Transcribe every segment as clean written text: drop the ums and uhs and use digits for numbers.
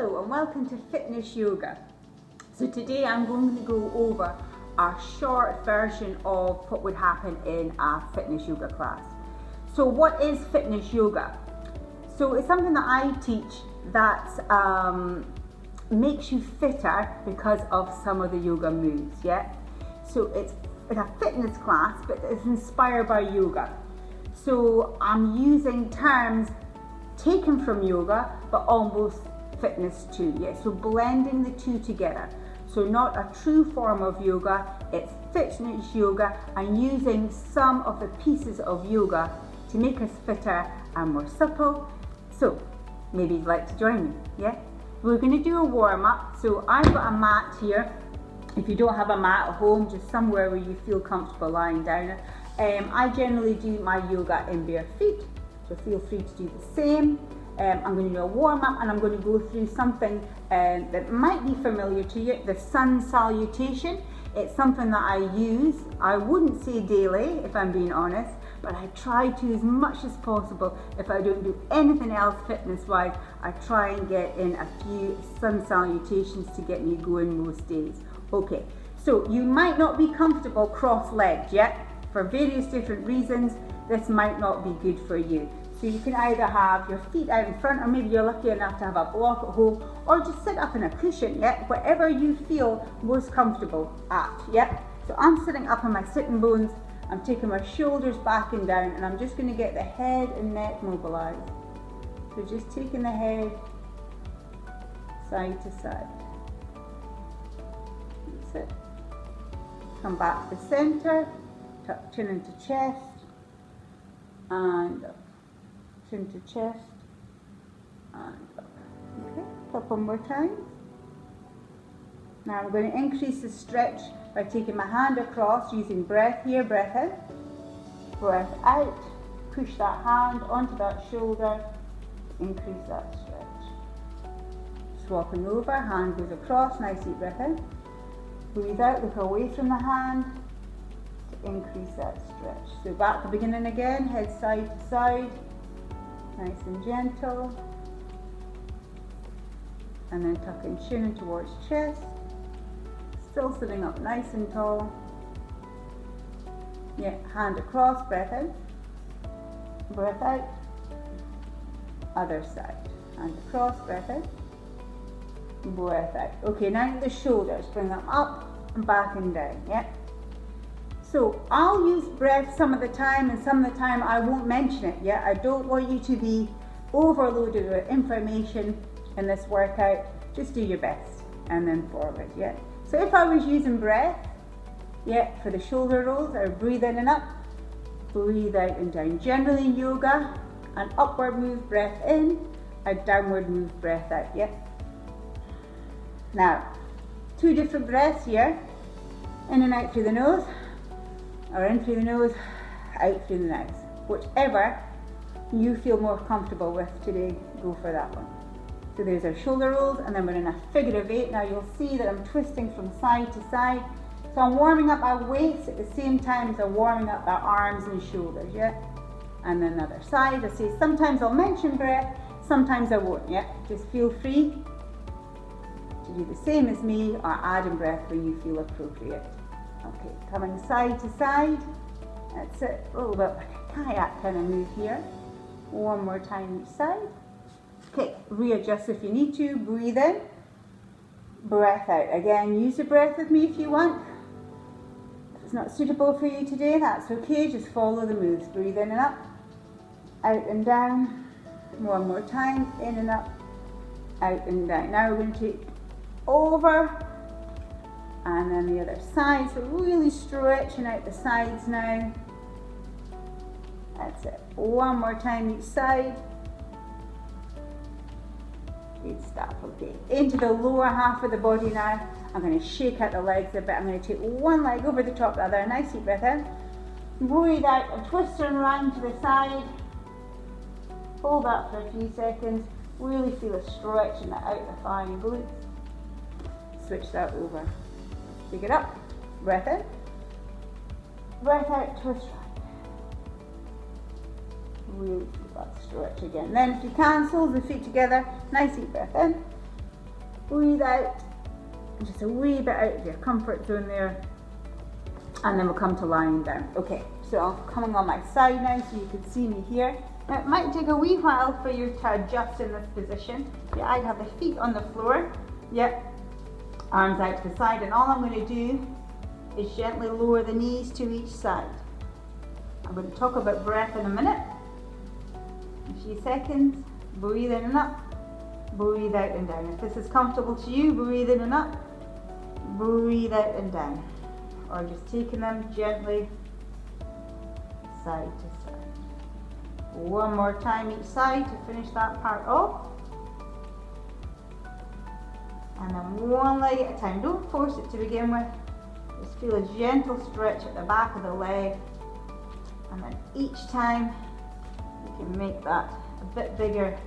Hello and welcome to Fitness Yoga. So today I'm going to go over a short version of what would happen in a fitness yoga class. So what is fitness yoga? So it's something that I teach that makes you fitter because of some of the yoga moves, yeah? So it's a fitness class, but it's inspired by yoga. So I'm using terms taken from yoga, but almost fitness too, yeah? So blending the two together. So not a true form of yoga, it's fitness yoga, and using some of the pieces of yoga to make us fitter and more supple. So maybe you'd like to join me, yeah? We're going to do a warm-up. So I've got a mat here. If you don't have a mat at home, just somewhere where you feel comfortable lying down. I generally do my yoga in bare feet, so feel free to do the same. I'm going to do a warm-up and I'm going to go through something that might be familiar to you, the Sun Salutation. It's something that I use, I wouldn't say daily if I'm being honest, but I try to as much as possible. If I don't do anything else fitness-wise, I try and get in a few Sun Salutations to get me going most days. Okay, so you might not be comfortable cross-legged yet. For various different reasons, this might not be good for you. So you can either have your feet out in front, or maybe you're lucky enough to have a block at home, or just sit up in a cushion, yeah? Whatever you feel most comfortable at, yeah? So I'm sitting up on my sitting bones, I'm taking my shoulders back and down, and I'm just going to get the head and neck mobilized. So just taking the head side to side. That's it. Come back to the center, tuck chin into chest, and up. Chin to chest, and up. Okay, a couple more times. Now I'm going to increase the stretch by taking my hand across, using breath here, breath in, breath out, push that hand onto that shoulder, increase that stretch. Swapping over, hand goes across, nice deep breath in, breathe out, look away from the hand to increase that stretch. So back to the beginning again, head side to side, nice and gentle, and then tucking chin in towards chest, still sitting up nice and tall. Yeah, hand across, breath in, breath out, other side, hand across, breath in, breath out. Okay, now the shoulders, bring them up and back and down, yeah? So I'll use breath some of the time, and some of the time I won't mention it, yeah? I don't want you to be overloaded with information in this workout. Just do your best and then forward, yeah? So if I was using breath, yeah, for the shoulder rolls, I would breathe in and up, breathe out and down. Generally in yoga, an upward move, breath in, a downward move, breath out, yeah? Now, two different breaths here, in and out through the nose, or in through the nose, out through the mouth. Whichever you feel more comfortable with today, go for that one. So there's our shoulder rolls, and then we're in a figure of 8. Now you'll see that I'm twisting from side to side. So I'm warming up our waist at the same time as I'm warming up our arms and shoulders, yeah? And then another side. I say sometimes I'll mention breath, sometimes I won't, yeah? Just feel free to do the same as me, or add in breath when you feel appropriate. Okay, coming side to side, that's it, a little bit like a kayak kind of move here. One more time each side. Okay, readjust if you need to, breathe in, breath out. Again, use the breath with me if you want. If it's not suitable for you today, that's okay, just follow the moves. Breathe in and up, out and down. One more time, in and up, out and down. Now we're going to take over, and then the other side, so really stretching out the sides now. That's it. One more time each side. Good stuff, okay. Into the lower half of the body now. I'm going to shake out the legs a bit. I'm going to take one leg over the top of the other. Nice deep breath in. Breathe out and twist and around to the side. Hold that for a few seconds. Really feel a stretch in the out the thigh and glutes. Switch that over. Pick it up, breath in, breath out, twist right. Really feel that stretch again. Then if you can, soles of the feet together, nice deep breath in, breathe out, just a wee bit out of your comfort zone there, and then we'll come to lying down. Okay, so I'm coming on my side now so you can see me here. Now it might take a wee while for you to adjust in this position. Yeah, I'd have the feet on the floor, yep, arms out to the side, and all I'm going to do is gently lower the knees to each side. I'm going to talk about breath in a minute. A few seconds, breathe in and up, breathe out and down. If this is comfortable to you, breathe in and up, breathe out and down. Or just taking them gently side to side. One more time each side to finish that part off. And then one leg at a time. Don't force it to begin with. Just feel a gentle stretch at the back of the leg. And then each time you can make that a bit bigger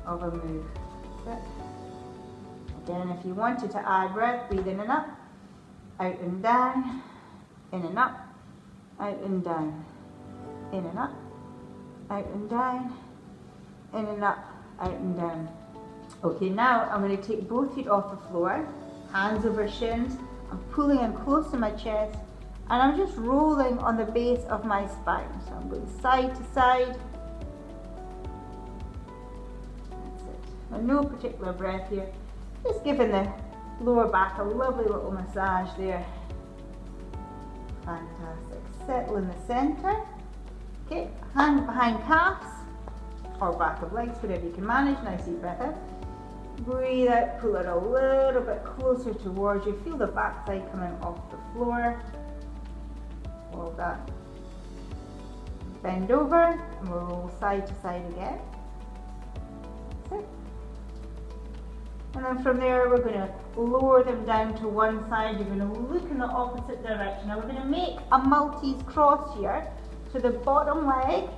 of a move. Again, if you wanted to add breath, breathe in and up, out and down, in and up, out and down, in and up, out and down, in and up, out and down. Okay, now I'm going to take both feet off the floor, hands over shins. I'm pulling in close to my chest, and I'm just rolling on the base of my spine. So I'm going side to side. That's it. Now, no particular breath here. Just giving the lower back a lovely little massage there. Fantastic. Settle in the center. Okay, hand behind calves or back of legs, whatever you can manage. Nice deep breath out. Breathe out, pull it a little bit closer towards you. Feel the backside coming off the floor. Well done. Bend over and we'll roll side to side again. That's it. And then from there we're going to lower them down to one side. You're going to look in the opposite direction. Now we're going to make a Maltese cross here. So the bottom leg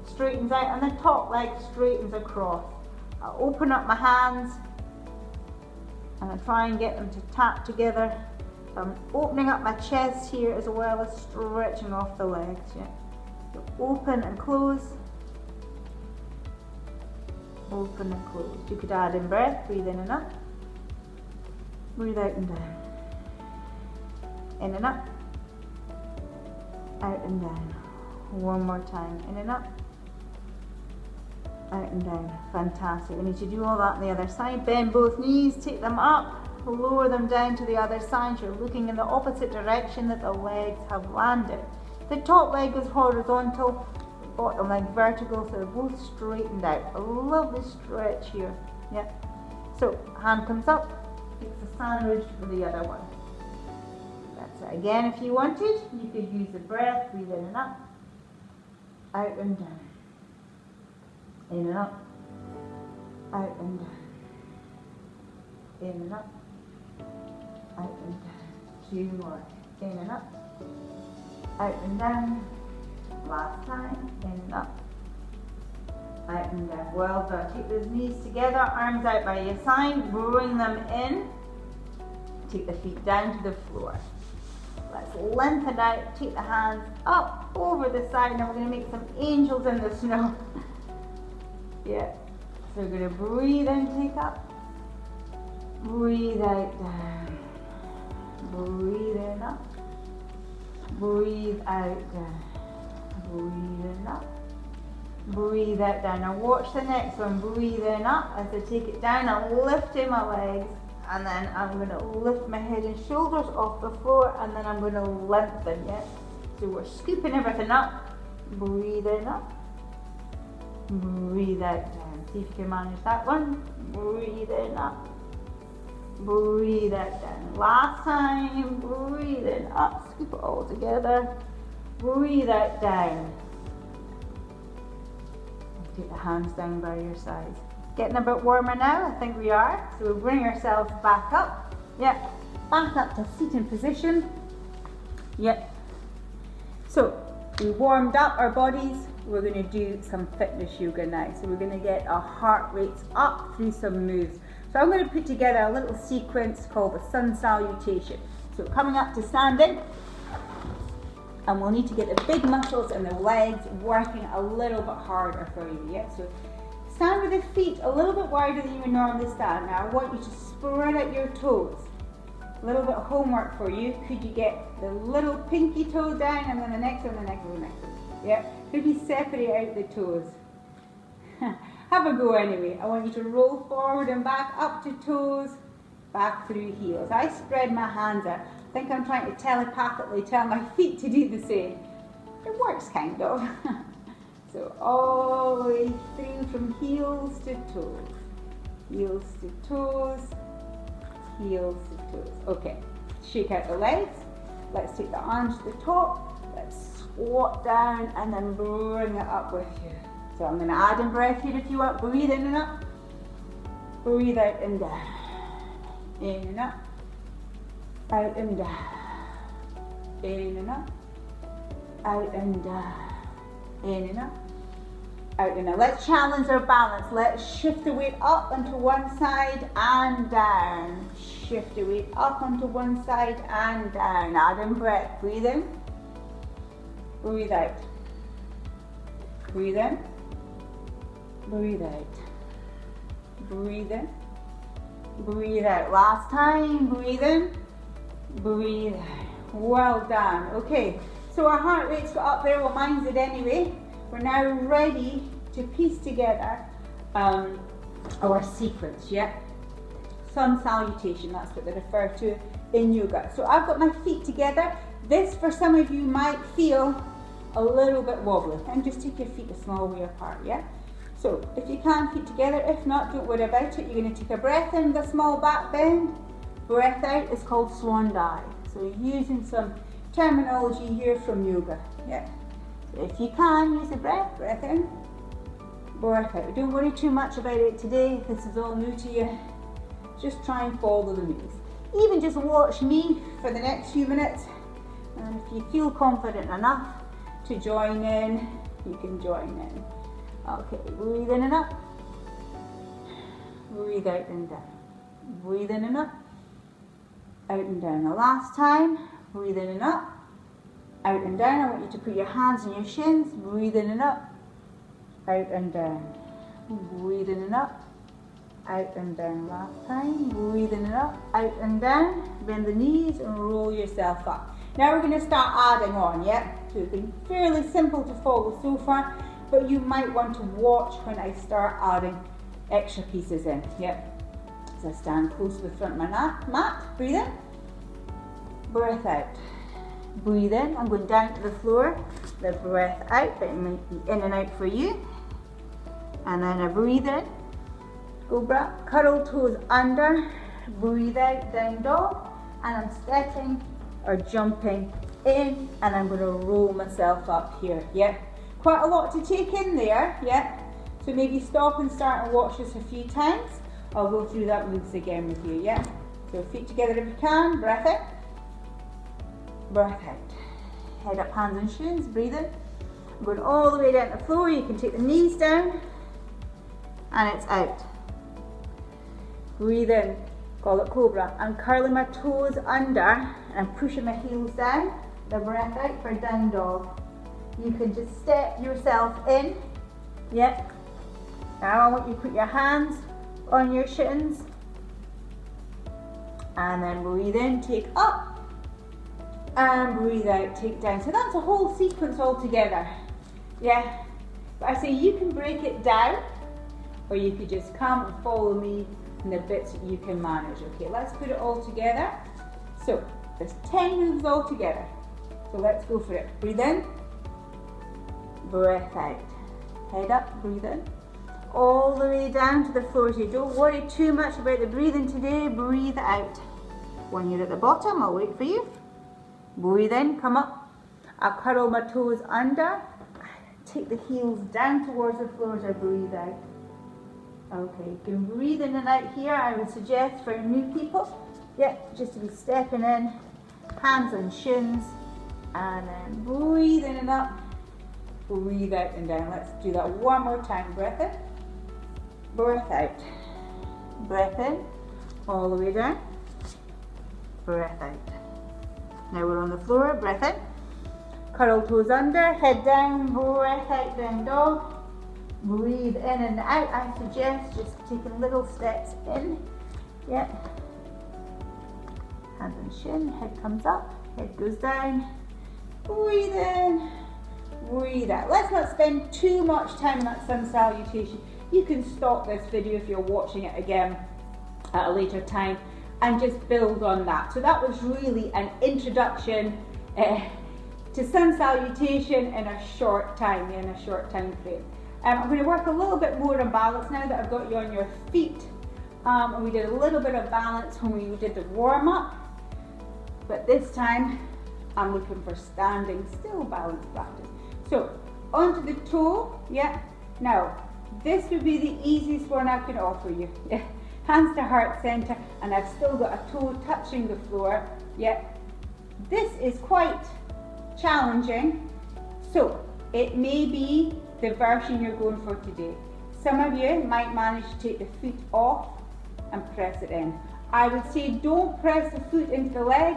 straightens out and the top leg straightens across. I'll open up my hands and I try and get them to tap together. So I'm opening up my chest here as well as stretching off the legs. Yeah. So open and close. Open and close. You could add in breath, breathe in and up. Breathe out and down. In and up. Out and down. One more time. In and up. Out and down. Fantastic. We need to do all that on the other side. Bend both knees, take them up, lower them down to the other side. You're looking in the opposite direction that the legs have landed. The top leg is horizontal, the bottom leg vertical, so they're both straightened out. A lovely stretch here. Yeah. So hand comes up, takes a sandwich for the other one. That's it. Again, if you wanted, you could use the breath, breathe in and up, out and down. In and up, out and down, in and up, out and down. Two more. In and up, out and down. Last time. In and up, out and down. Well done. Take those knees together, arms out by your side, bring them in. Take the feet down to the floor. Let's lengthen out, take the hands up over the side. Now we're going to make some angels in the snow. Yeah, so we're going to breathe in, take up, breathe out, down, breathe in, up, breathe out, down, breathe in, up, breathe out, down. Now watch the next one, breathe in, up, as I take it down, I'm lifting my legs, and then I'm going to lift my head and shoulders off the floor, and then I'm going to lengthen, yeah? So we're scooping everything up, breathe in, up. Breathe out down. See if you can manage that one. Breathe in up. Breathe out down. Last time. Breathe in up. Scoop it all together. Breathe out down. Take the hands down by your sides. Getting a bit warmer now, I think we are. So we'll bring ourselves back up. Yep. Back up to seating position. Yep. So we warmed up our bodies. We're going to do some fitness yoga now. So we're going to get our heart rates up through some moves. So I'm going to put together a little sequence called the Sun Salutation. So coming up to standing, and we'll need to get the big muscles in the legs working a little bit harder for you. Yeah? So stand with the feet a little bit wider than you would normally stand. Now I want you to spread out your toes. A little bit of homework for you. Could you get the little pinky toe down and then the next one, the next one, the next one? Yeah. Could you separate out the toes? Have a go anyway. I want you to roll forward and back up to toes, back through heels. I spread my hands out. I think I'm trying to telepathically tell my feet to do the same. It works kind of. So all the way through from heels to toes. Heels to toes. Heels to toes. Okay, shake out the legs. Let's take the arms to the top. Let's squat down and then bring it up with you. So I'm going to add in breath here if you want. Breathe in and up. Breathe out and down. In and up. Out and down. In and up. Out and down. In and up. Out and down. Let's challenge our balance. Let's shift the weight up onto one side and down. Shift the weight up onto one side and down. Add in breath. Breathe in. Breathe out. Breathe in. Breathe out. Breathe in. Breathe out. Last time. Breathe in. Breathe out. Well done. Okay. So our heart rate's got up there. Well, mine's did anyway. We're now ready to piece together our sequence. Yeah. Sun Salutation. That's what they refer to in yoga. So I've got my feet together. This, for some of you, might feel a little bit wobbly. And just take your feet a small way apart. Yeah. So if you can, feet together. If not, don't worry about it. You're going to take a breath in with a small back bend. Breath out is called swan dive. So you're using some terminology here from yoga. Yeah. So if you can, use the breath. Breath in. Breath out. Don't worry too much about it today. This is all new to you. Just try and follow the moves. Even just watch me for the next few minutes. And if you feel confident enough to join in, you can join in. Okay, breathe in and up. Breathe out and down. Breathe in and up. Out and down. The last time, breathe in and up. Out and down. I want you to put your hands on your shins. Breathe in and up. Out and down. Breathe in and up. Out and down. Last time, breathe in and up. Out and down. Bend the knees and roll yourself up. Now we're going to start adding on, yeah? So it's been fairly simple to follow so far, but you might want to watch when I start adding extra pieces in, yeah? So I stand close to the front of my mat. Breathe in. Breath out. Breathe in. I'm going down to the floor. The breath out, but it might be in and out for you. And then I breathe in. Cobra. Curl toes under. Breathe out, down dog. And I'm stepping or jumping in, and I'm going to roll myself up here, yeah? Quite a lot to take in there, yeah? So maybe stop and start and watch this a few times. I'll go through that moves again with you, yeah? So feet together if you can, breath in. Breath out. Head up, hands and shins, breathe in. I'm going all the way down to the floor. You can take the knees down, and it's out. Breathe in. Call it Cobra. I'm curling my toes under and pushing my heels down. The breath out for down dog. You can just step yourself in. Yep. Now I want you to put your hands on your shins. And then breathe in, take up. And breathe out, take down. So that's a whole sequence all together. Yeah. But I say you can break it down, or you could just come and follow me in the bits that you can manage. Okay, let's put it all together. So there's 10 moves all together. So let's go for it. Breathe in. Breath out. Head up, breathe in. All the way down to the floor. So you don't worry too much about the breathing today. Breathe out. When you're at the bottom, I'll wait for you. Breathe in, come up. I'll curl my toes under. Take the heels down towards the floor as I breathe out. Okay, you can breathe in and out here. I would suggest for new people, just to be stepping in, hands on shins, and then breathe in and up, breathe out and down. Let's do that one more time. Breath in, breath out, breath in, all the way down, breath out. Now we're on the floor, breath in, curl toes under, head down, breath out, down dog. Breathe in and out. I suggest just taking little steps in. Yep. Hands on shin, head comes up, head goes down. Breathe in, breathe out. Let's not spend too much time on that sun salutation. You can stop this video if you're watching it again at a later time and just build on that. So that was really an introduction to sun salutation in a short time frame. I'm going to work a little bit more on balance now that I've got you on your feet. And we did a little bit of balance when we did the warm up, but this time I'm looking for standing still balance practice. So onto the toe, yeah. Now this would be the easiest one I can offer you. Yeah. Hands to heart center, and I've still got a toe touching the floor. Yeah. This is quite challenging, so it may be the version you're going for today. Some of you might manage to take the foot off and press it in. I would say don't press the foot into the leg.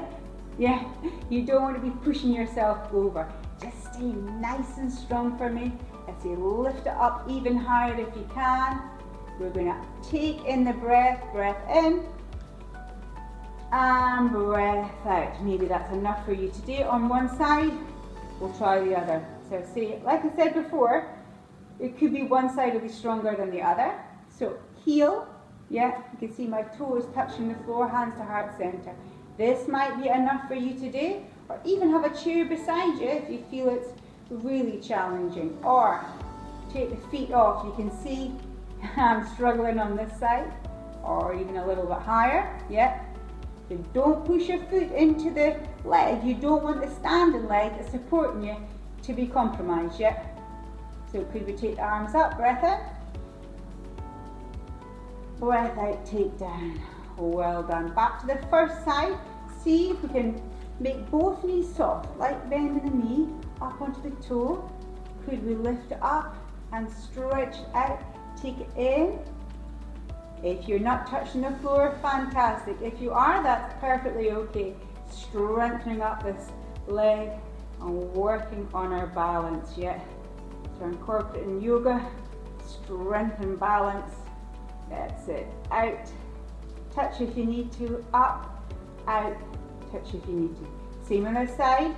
Yeah, you don't want to be pushing yourself over. Just stay nice and strong for me. I say lift it up even higher if you can. We're going to take in the breath in and breath out. Maybe that's enough for you today on one side. We'll try the other. So say, like I said before, it could be one side will be stronger than the other. So heel, yeah, you can see my toes touching the floor, hands to heart center. This might be enough for you today, or even have a chair beside you if you feel it's really challenging. Or take the feet off. You can see I'm struggling on this side, or even a little bit higher, yeah. So don't push your foot into the leg. You don't want the standing leg that's supporting you to be compromised, yeah. So could we take the arms up, breath in, breath out, take down. Well done. Back to the first side. See if we can make both knees soft, like bending the knee up onto the toe. Could we lift it up and stretch it out, take it in. If you're not touching the floor, fantastic. If you are, that's perfectly okay. Strengthening up this leg and working on our balance, yeah. So incorporating yoga, strengthen balance. That's it. Out, touch if you need to, up, out, touch if you need to. Same on the side,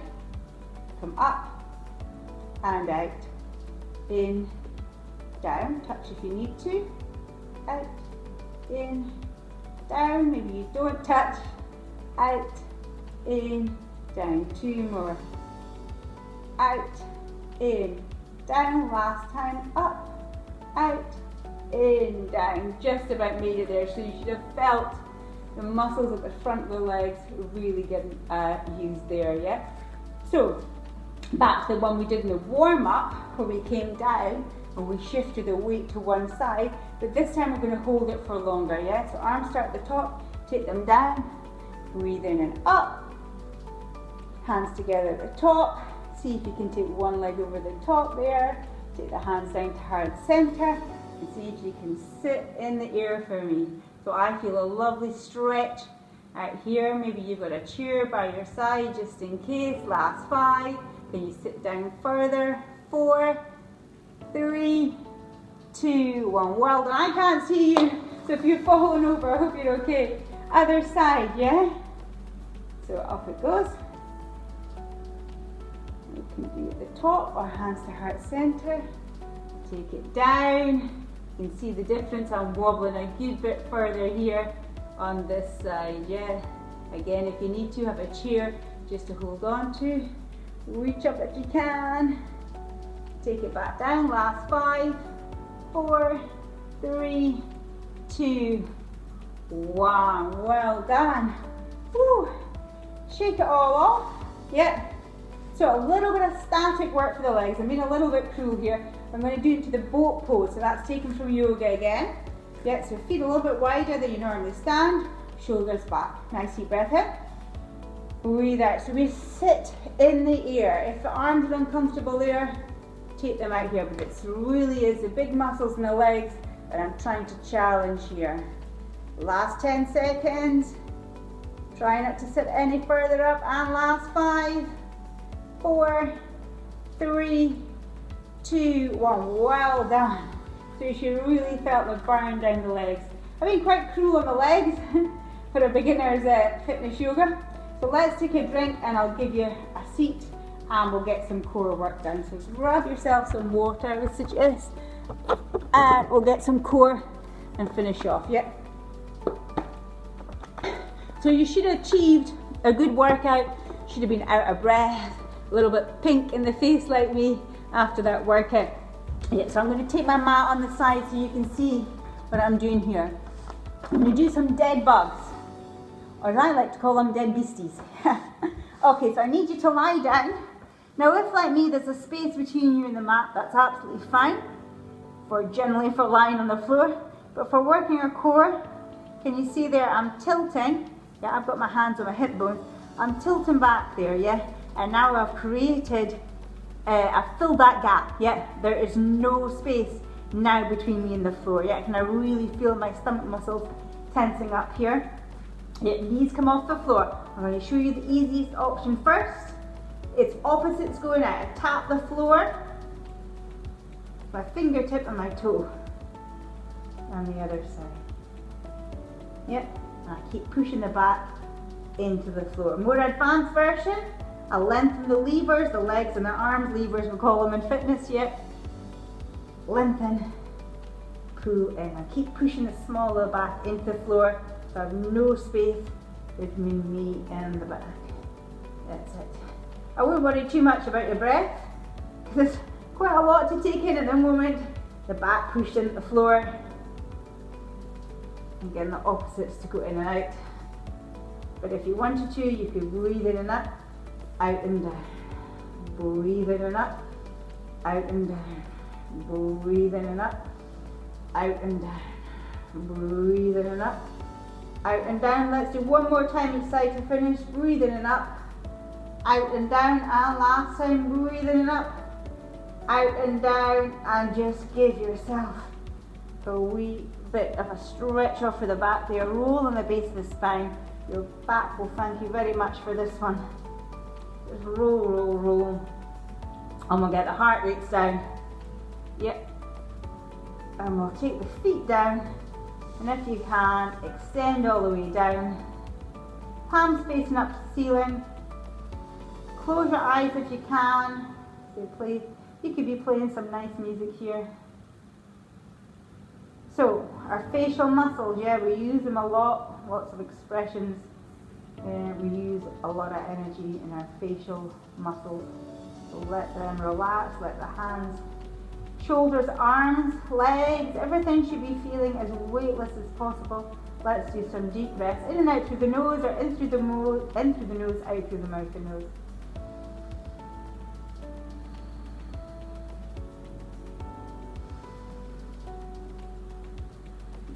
come up and out, in, down, touch if you need to, out, in, down, maybe you don't touch, out, in, down, two more, out, in, down, last time, up, out, in, down, just about made it there. So you should have felt the muscles at the front of the legs really getting used there, yeah? So back to the one we did in the warm-up where we came down and we shifted the weight to one side, but this time we're going to hold it for longer, yeah? So arms start at the top, take them down, breathe in and up, hands together at the top. See if you can take one leg over the top there, take the hands down to heart center, and see if you can sit in the air for me. So I feel a lovely stretch out here. Maybe you've got a chair by your side just in case. Last 5. Can you sit down further? 4, 3, 2, 1. Well done. I can't see you, so if you're falling over, I hope you're okay. Other side, yeah? So up it goes. You can do at the top or hands to heart center. Take it down. You can see the difference. I'm wobbling a good bit further here on this side, yeah. Again, if you need to, have a chair just to hold on to. Reach up if you can. Take it back down. Last 5, 4, 3, 2, 1. Well done. Woo. Shake it all off. Yeah. So a little bit of static work for the legs. I'm being a little bit cruel here. I'm going to do it to the boat pose. So that's taken from yoga again. Yeah, so feet a little bit wider than you normally stand. Shoulders back. Nice deep breath in. Breathe out. So we sit in the air. If the arms are uncomfortable there, take them out here. But it really is the big muscles in the legs that I'm trying to challenge here. Last 10 seconds. Try not to sit any further up. And last 5, 4, 3, 2, 1. Well done. so she really felt the burn down the legs. I've been quite cruel on the legs for a beginner's fitness yoga. So let's take a drink and I'll give you a seat and we'll get some core work done. So grab yourself some water, I would suggest, and we'll get some core and finish off. Yep. So you should have achieved a good workout. Should have been out of breath, a little bit pink in the face like me after that workout. Yeah, so I'm going to take my mat on the side so you can see what I'm doing here. I'm going to do some dead bugs, or as I like to call them, dead beasties. Okay, so I need you to lie down. Now if, like me, there's a space between you and the mat, that's absolutely fine, generally for lying on the floor. But for working your core, can you see there I'm tilting? Yeah, I've got my hands on my hip bones. I'm tilting back there, yeah? And now I've created, I've filled that gap, yeah? There is no space now between me and the floor, yeah? Can I really feel my stomach muscles tensing up here? Yeah, knees come off the floor. I'm going to show you the easiest option first. It's opposites going out. I tap the floor, my fingertip and my toe on the other side. Yep, and I keep pushing the back into the floor. More advanced version, I lengthen the levers, the legs and the arms, levers we call them in fitness, yep. Lengthen, pull in. I keep pushing the smaller back into the floor so I have no space between me and the back. That's it. I wouldn't worry too much about your breath because there's quite a lot to take in at the moment. The back pushed into the floor. And getting the opposites to go in and out. But if you wanted to, you could breathe in and up, out and down. Breathe in and up, out and down. Breathe in and up, out and down. Breathe in and up, out and down. Let's do one more time each side to finish. Breathe in and up, out and down. And last time, breathe in and up, out and down. And just give yourself a wee bit of a stretch off for the back there. Roll on the base of the spine. Your back will thank you very much for this one. Just roll, roll, roll. And we'll get the heart rates down. Yep. And we'll take the feet down. And if you can, extend all the way down. Palms facing up to the ceiling. Close your eyes if you can. You could be playing some nice music here. So, our facial muscles, yeah, we use them a lot, lots of expressions. We use a lot of energy in our facial muscles. So let them relax, let the hands, shoulders, arms, legs, everything should be feeling as weightless as possible. Let's do some deep breaths, in and out through the nose, or in through the nose, out through the mouth and nose.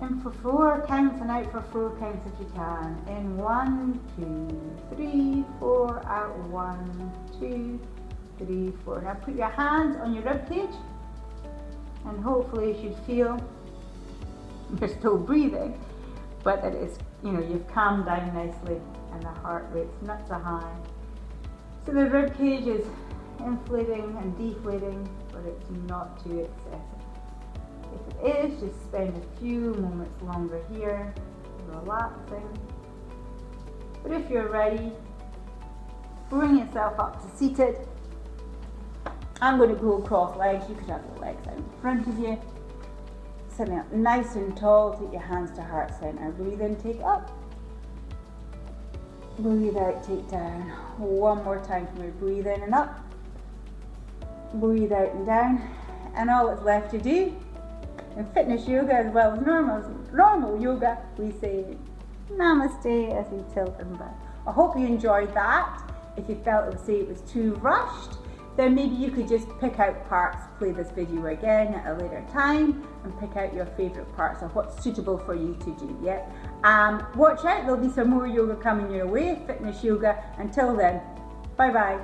In for 4 counts and out for 4 counts if you can. In 1, 2, 3, 4, out 1, 2, 3, 4. Now put your hands on your rib cage and hopefully you should feel you're still breathing, but that it's, you've calmed down nicely and the heart rate's not so high. So the rib cage is inflating and deflating, but it's not too excessive. If it is, just spend a few moments longer here, relaxing. But if you're ready, bring yourself up to seated. I'm going to go across legs. You could have your legs out in front of you. Sitting up nice and tall, take your hands to heart center. Breathe in, take up. Breathe out, take down. One more time for me. Breathe in and up. Breathe out and down. And all that's left to do in fitness yoga as well as normal yoga, we say namaste as we tilt and back. I hope you enjoyed that. If you felt it was too rushed, then maybe you could just pick out parts, play this video again at a later time and pick out your favorite parts of what's suitable for you to do. Watch out, there'll be some more yoga coming your way, fitness yoga. Until then, bye bye.